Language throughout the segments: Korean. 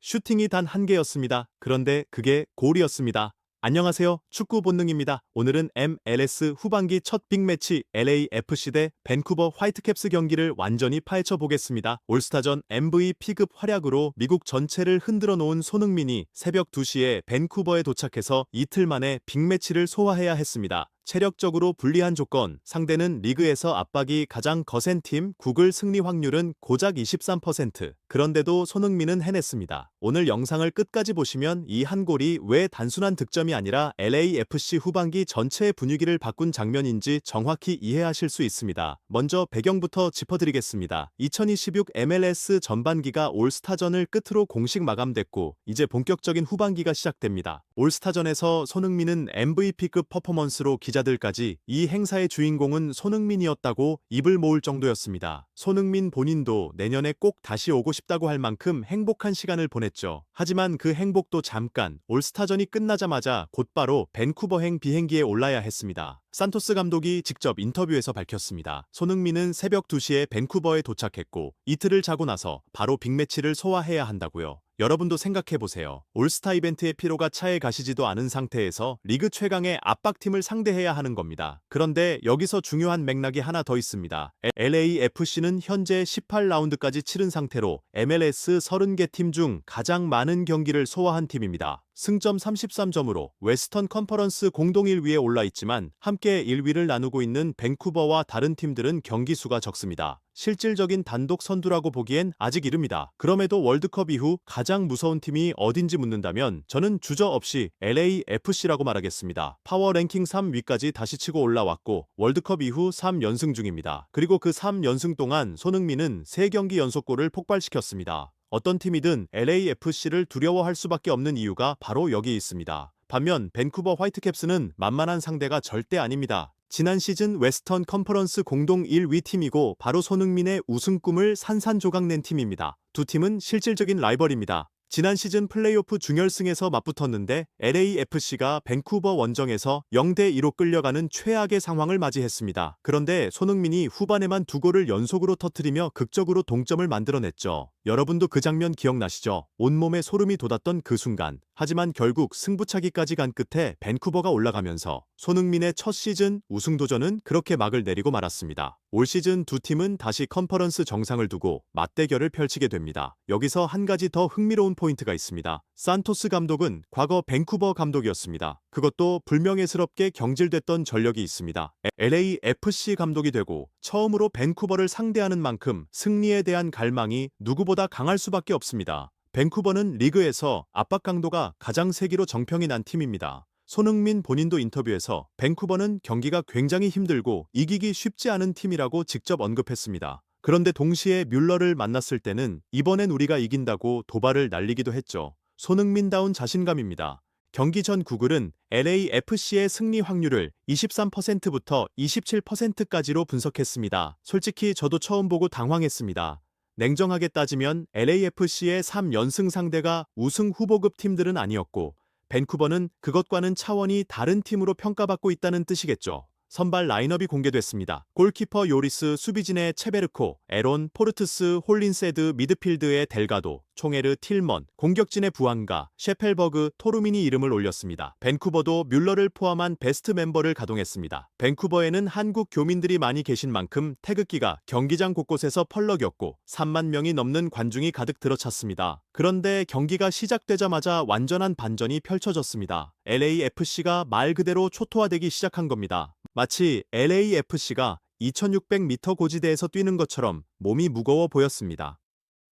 슈팅이 단 한 개였습니다. 그런데 그게 골이었습니다. 안녕하세요. 축구 본능입니다. 오늘은 MLS 후반기 첫 빅매치 LAFC 대 밴쿠버 화이트캡스 경기를 완전히 파헤쳐 보겠습니다. 올스타전 MVP급 활약으로 미국 전체를 흔들어 놓은 손흥민이 새벽 2시에 밴쿠버에 도착해서 이틀 만에 빅매치를 소화해야 했습니다. 체력적으로 불리한 조건, 상대는 리그에서 압박이 가장 거센 팀 구글 승리 확률은 고작 23%. 그런데도 손흥민은 해냈습니다. 오늘 영상을 끝까지 보시면 이 한 골이 왜 단순한 득점이 아니라 LAFC 후반기 전체의 분위기를 바꾼 장면인지 정확히 이해하실 수 있습니다. 먼저 배경부터 짚어드리겠습니다. 2026 MLS 전반기가 올스타전을 끝으로 공식 마감됐고 이제 본격적인 후반기가 시작됩니다. 올스타전에서 손흥민은 MVP급 퍼포먼스로 기자들까지 이 행사의 주인공은 손흥민이었다고 입을 모을 정도였습니다. 손흥민 본인도 내년에 꼭 다시 오고 싶다고 할 만큼 행복한 시간을 보냈죠. 하지만 그 행복도 잠깐, 올스타전이 끝나자마자 곧바로 밴쿠버행 비행기에 올라야 했습니다. 산토스 감독이 직접 인터뷰에서 밝혔습니다. 손흥민은 새벽 2시에 밴쿠버에 도착했고 이틀을 자고 나서 바로 빅매치를 소화해야 한다고요. 여러분도 생각해보세요. 올스타 이벤트의 피로가 차에 가시지도 않은 상태에서 리그 최강의 압박팀을 상대해야 하는 겁니다. 그런데 여기서 중요한 맥락이 하나 더 있습니다. LAFC는 현재 18라운드까지 치른 상태로 MLS 30개 팀 중 가장 많은 경기를 소화한 팀입니다. 승점 33점으로 웨스턴 컨퍼런스 공동 1위에 올라있지만 함께 1위를 나누고 있는 밴쿠버와 다른 팀들은 경기 수가 적습니다. 실질적인 단독 선두라고 보기엔 아직 이릅니다. 그럼에도 월드컵 이후 가장 무서운 팀이 어딘지 묻는다면 저는 주저없이 LAFC라고 말하겠습니다. 파워 랭킹 3위까지 다시 치고 올라왔고 월드컵 이후 3연승 중입니다. 그리고 그 3연승 동안 손흥민은 3경기 연속골을 폭발시켰습니다. 어떤 팀이든 LAFC를 두려워할 수밖에 없는 이유가 바로 여기 있습니다. 반면 밴쿠버 화이트캡스는 만만한 상대가 절대 아닙니다. 지난 시즌 웨스턴 컨퍼런스 공동 1위 팀이고 바로 손흥민의 우승 꿈을 산산조각 낸 팀입니다. 두 팀은 실질적인 라이벌입니다. 지난 시즌 플레이오프 준결승에서 맞붙었는데 LAFC가 밴쿠버 원정에서 0대2로 끌려가는 최악의 상황을 맞이했습니다. 그런데 손흥민이 후반에만 2골을 연속으로 터뜨리며 극적으로 동점을 만들어냈죠. 여러분도 그 장면 기억나시죠? 온몸에 소름이 돋았던 그 순간. 하지만 결국 승부차기까지 간 끝에 밴쿠버가 올라가면서 손흥민의 첫 시즌 우승 도전은 그렇게 막을 내리고 말았습니다. 올 시즌 두 팀은 다시 컨퍼런스 정상을 두고 맞대결을 펼치게 됩니다. 여기서 한 가지 더 흥미로운 포인트가 있습니다. 산토스 감독은 과거 밴쿠버 감독이었습니다. 그것도 불명예스럽게 경질됐던 전력이 있습니다. LAFC 감독이 되고 처음으로 밴쿠버를 상대하는 만큼 승리에 대한 갈망이 누구보다 강할 수밖에 없습니다. 밴쿠버는 리그에서 압박 강도가 가장 세기로 정평이 난 팀입니다. 손흥민 본인도 인터뷰에서 밴쿠버는 경기가 굉장히 힘들고 이기기 쉽지 않은 팀이라고 직접 언급했습니다. 그런데 동시에 뮬러를 만났을 때는 이번엔 우리가 이긴다고 도발을 날리기도 했죠. 손흥민다운 자신감입니다. 경기 전 구글은 LAFC의 승리 확률을 23%부터 27%까지로 분석했습니다. 솔직히 저도 처음 보고 당황했습니다. 냉정하게 따지면 LAFC의 3연승 상대가 우승 후보급 팀들은 아니었고 밴쿠버는 그것과는 차원이 다른 팀으로 평가받고 있다는 뜻이겠죠. 선발 라인업이 공개됐습니다. 골키퍼 요리스 수비진의 체베르코, 에론, 포르트스, 홀린세드, 미드필드의 델가도, 총에르, 틸먼, 공격진의 부안가, 셰펠버그, 토루민이 이름을 올렸습니다. 밴쿠버도 뮬러를 포함한 베스트 멤버를 가동했습니다. 밴쿠버에는 한국 교민들이 많이 계신 만큼 태극기가 경기장 곳곳에서 펄럭였고 3만 명이 넘는 관중이 가득 들어찼습니다. 그런데 경기가 시작되자마자 완전한 반전이 펼쳐졌습니다. LAFC가 말 그대로 초토화되기 시작한 겁니다. 마치 LAFC가 2600m 고지대에서 뛰는 것처럼 몸이 무거워 보였습니다.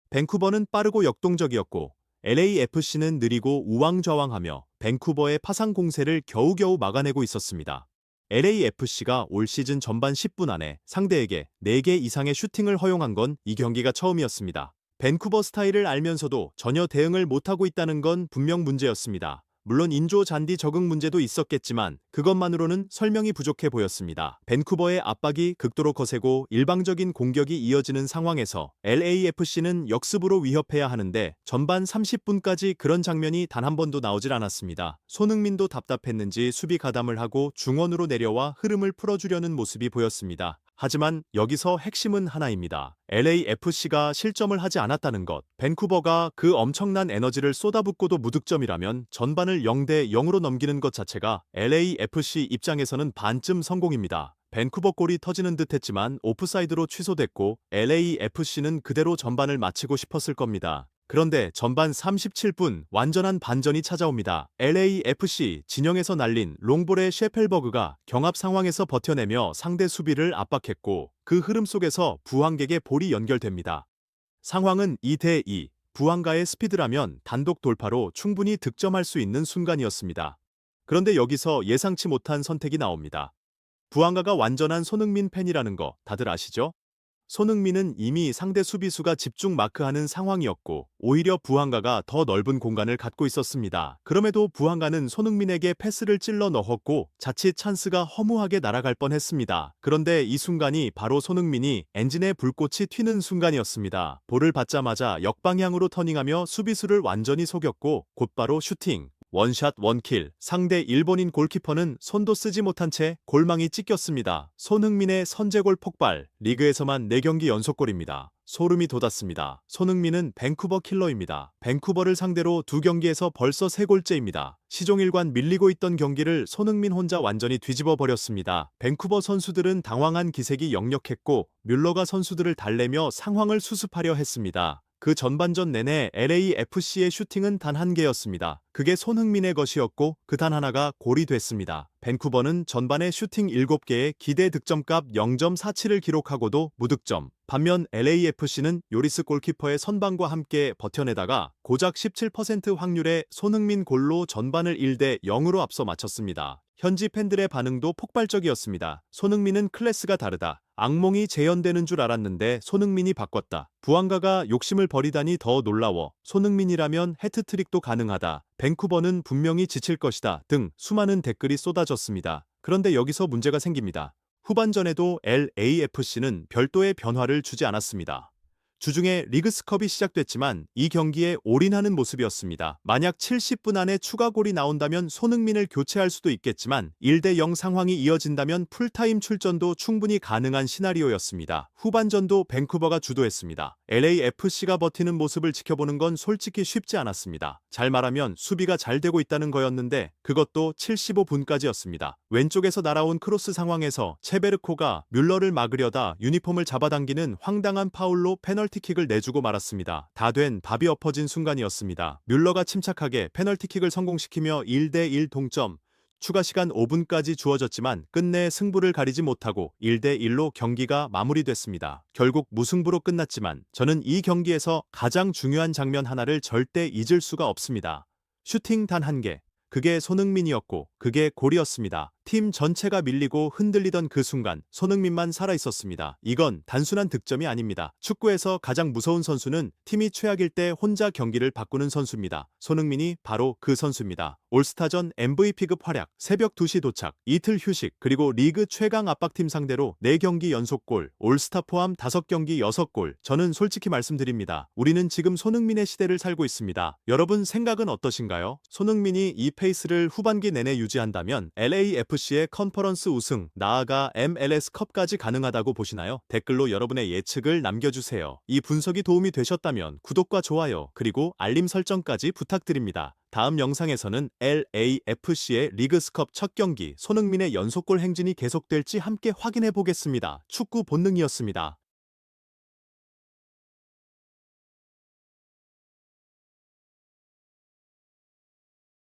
밴쿠버는 빠르고 역동적이었고 LAFC는 느리고 우왕좌왕하며 밴쿠버의 파상 공세를 겨우겨우 막아내고 있었습니다. LAFC가 올 시즌 전반 10분 안에 상대에게 4개 이상의 슈팅을 허용한 건 이 경기가 처음이었습니다. 밴쿠버 스타일을 알면서도 전혀 대응을 못하고 있다는 건 분명 문제였습니다. 물론 인조 잔디 적응 문제도 있었겠지만 그것만으로는 설명이 부족해 보였습니다. 밴쿠버의 압박이 극도로 거세고 일방적인 공격이 이어지는 상황에서 LAFC는 역습으로 위협해야 하는데 전반 30분까지 그런 장면이 단 한 번도 나오질 않았습니다. 손흥민도 답답했는지 수비 가담을 하고 중원으로 내려와 흐름을 풀어주려는 모습이 보였습니다. 하지만 여기서 핵심은 하나입니다. LAFC가 실점을 하지 않았다는 것. 밴쿠버가 그 엄청난 에너지를 쏟아붓고도 무득점이라면 전반을 0대 0으로 넘기는 것 자체가 LAFC 입장에서는 반쯤 성공입니다. 밴쿠버 골이 터지는 듯 했지만 오프사이드로 취소됐고 LAFC는 그대로 전반을 마치고 싶었을 겁니다. 그런데 전반 37분 완전한 반전이 찾아옵니다. LAFC 진영에서 날린 롱볼의 셰펠버그가 경합 상황에서 버텨내며 상대 수비를 압박했고 그 흐름 속에서 부항객의 볼이 연결됩니다. 상황은 2대2. 부항가의 스피드라면 단독 돌파로 충분히 득점할 수 있는 순간이었습니다. 그런데 여기서 예상치 못한 선택이 나옵니다. 부항가가 완전한 손흥민 팬이라는 거 다들 아시죠? 손흥민은 이미 상대 수비수가 집중 마크하는 상황이었고 오히려 부항가가 더 넓은 공간을 갖고 있었습니다. 그럼에도 부항가는 손흥민에게 패스를 찔러 넣었고 자칫 찬스가 허무하게 날아갈 뻔했습니다. 그런데 이 순간이 바로 손흥민이 엔진에 불꽃이 튀는 순간이었습니다. 볼을 받자마자 역방향으로 터닝하며 수비수를 완전히 속였고 곧바로 슈팅. 원샷 원킬. 상대 일본인 골키퍼는 손도 쓰지 못한 채 골망이 찢겼습니다. 손흥민의 선제골 폭발. 리그에서만 4경기 연속골입니다. 소름이 돋았습니다. 손흥민은 밴쿠버 킬러입니다. 밴쿠버를 상대로 2경기에서 벌써 3골째입니다. 시종일관 밀리고 있던 경기를 손흥민 혼자 완전히 뒤집어 버렸습니다. 밴쿠버 선수들은 당황한 기색이 역력했고 뮬러가 선수들을 달래며 상황을 수습하려 했습니다. 그 전반전 내내 LAFC의 슈팅은 단 1개였습니다. 그게 손흥민의 것이었고 그 단 하나가 골이 됐습니다. 밴쿠버는 전반에 슈팅 7개에 기대 득점값 0.47을 기록하고도 무득점. 반면 LAFC는 요리스 골키퍼의 선방과 함께 버텨내다가 고작 17% 확률의 손흥민 골로 전반을 1대 0으로 앞서 마쳤습니다. 현지 팬들의 반응도 폭발적이었습니다. 손흥민은 클래스가 다르다. 악몽이 재현되는 줄 알았는데 손흥민이 바꿨다. 부항가가 욕심을 버리다니 더 놀라워. 손흥민이라면 해트트릭도 가능하다. 밴쿠버는 분명히 지칠 것이다. 등 수많은 댓글이 쏟아졌습니다. 그런데 여기서 문제가 생깁니다. 후반전에도 LAFC는 별도의 변화를 주지 않았습니다. 주중에 리그스컵이 시작됐지만 이 경기에 올인하는 모습이었습니다. 만약 70분 안에 추가골이 나온다면 손흥민을 교체할 수도 있겠지만 1대 0 상황이 이어진다면 풀타임 출전도 충분히 가능한 시나리오였습니다. 후반전도 밴쿠버가 주도했습니다. LAFC가 버티는 모습을 지켜보는 건 솔직히 쉽지 않았습니다. 잘 말하면 수비가 잘 되고 있다는 거였는데 그것도 75분까지였습니다. 왼쪽에서 날아온 크로스 상황에서 체베르코가 뮬러를 막으려다 유니폼을 잡아당기는 황당한 파울로 페널티킥을 내주고 말았습니다. 다 된 밥이 엎어진 순간이었습니다. 뮬러가 침착하게 페널티킥을 성공시키며 1대1 동점. 추가 시간 5분까지 주어졌지만 끝내 승부를 가리지 못하고 1대1로 경기가 마무리됐습니다. 결국 무승부로 끝났지만 저는 이 경기에서 가장 중요한 장면 하나를 절대 잊을 수가 없습니다. 슈팅 단 1개. 그게 손흥민이었고 그게 골이었습니다. 팀 전체가 밀리고 흔들리던 그 순간 손흥민만 살아있었습니다. 이건 단순한 득점이 아닙니다. 축구에서 가장 무서운 선수는 팀이 최악일 때 혼자 경기를 바꾸는 선수입니다. 손흥민이 바로 그 선수입니다. 올스타전 MVP급 활약, 새벽 2시 도착, 이틀 휴식, 그리고 리그 최강 압박팀 상대로 4경기 연속골, 올스타 포함 5경기 6골. 저는 솔직히 말씀드립니다. 우리는 지금 손흥민의 시대를 살고 있습니다. 여러분 생각은 어떠신가요? 손흥민이 이 페이스를 후반기 내내 유지한다면 LAFC의 컨퍼런스 우승, 나아가 MLS컵까지 가능하다고 보시나요? 댓글로 여러분의 예측을 남겨주세요. 이 분석이 도움이 되셨다면 구독과 좋아요, 그리고 알림 설정까지 부탁드립니다. 다음 영상에서는 LAFC의 리그스컵 첫 경기 손흥민의 연속골 행진이 계속될지 함께 확인해 보겠습니다. 축구 본능이었습니다.